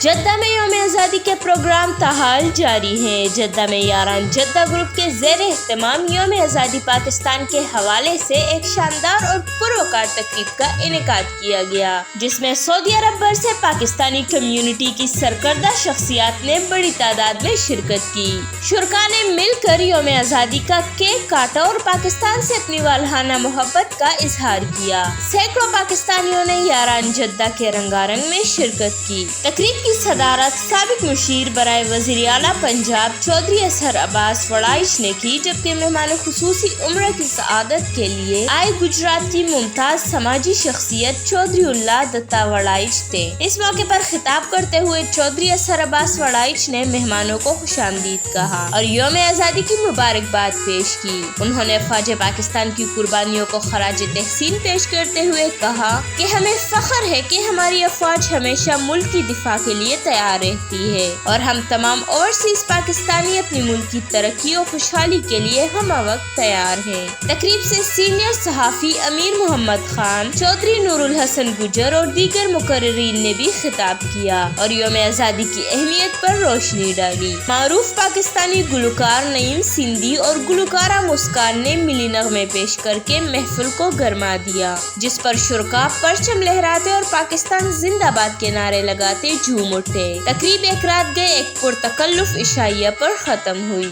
जद्दा में यौम आज़ादी के प्रोग्राम ताहाल जारी हैं। जद्दा में यारान जद्दा ग्रुप के ज़ेर एहतमाम यौम आज़ादी पाकिस्तान के हवाले से एक शानदार और पुरवकार तकरीब का इनेकाद किया गया, जिसमें सऊदी अरब भर से पाकिस्तानी कम्युनिटी की सरकर्दा शख्सियात ने बड़ी तादाद में शिरकत की। शुरका ने मिलकर यौम आज़ादी का केक काटा और पाकिस्तान से अपनी वालहाना मोहब्बत का इजहार किया। सैकड़ों पाकिस्तानियों ने यारान जद्दा के रंगारंग में शिरकत की। तकरीब की सदारत साबिक मुशीर बराए वज़ीर आला पंजाब चौधरी असहर अब्बास वड़ाइच ने की, जबकि मेहमान खुसूसी उम्र की सआदत के लिए आए गुजरात की मुमताज समाजी शख्सियत चौधरी उल्लाह दत्ता वड़ाइच थे। इस मौके पर खिताब करते हुए चौधरी असहर अब्बास वड़ाइच ने मेहमानों को खुशामदीद कहा और यौम आज़ादी की मुबारकबाद पेश की। उन्होंने फौज पाकिस्तान की कुर्बानियों को खराज तहसीन पेश करते हुए कहा कि हमें फख्र है कि हमारी अफवाज हमेशा मुल्क की दिफा के लिए तैयार रहती है और हम तमाम ओवरसीज पाकिस्तानी अपनी मुल्क की तरक्की और खुशहाली के लिए हम वक्त तैयार हैं। तकरीब से सीनियर सहाफ़ी अमीर मोहम्मद खान, चौधरी नूरुल हसन गुजर और दीगर मुकर्रिरीन ने भी खिताब किया और यौम आज़ादी की अहमियत पर रोशनी डाली। मारूफ पाकिस्तानी गुलकार नईम सिंधी और गुलकारा मुस्कान ने मिली नगमे पेश करके महफिल को गरमा दिया, जिस पर शुरका परचम लहराते और पाकिस्तान जिंदाबाद के नारे लगाते झूम उठे। तकरीब एक रात गए एक पुरतकल्लुफ इशाइया पर खत्म हुई।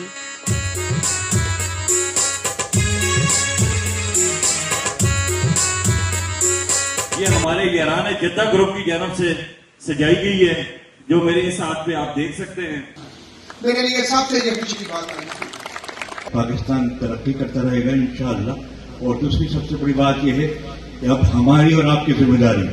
ये हमारे यारान जद्दा ग्रुप की जानब से सजाई गई है, जो मेरे साथ पे आप देख सकते हैं। मेरे लिए सबसे ये खुशी की बात है, पाकिस्तान तरक्की करता रहेगा इंशाअल्लाह। और दूसरी सबसे बड़ी बात यह है कि अब हमारी और आपकी जिम्मेदारी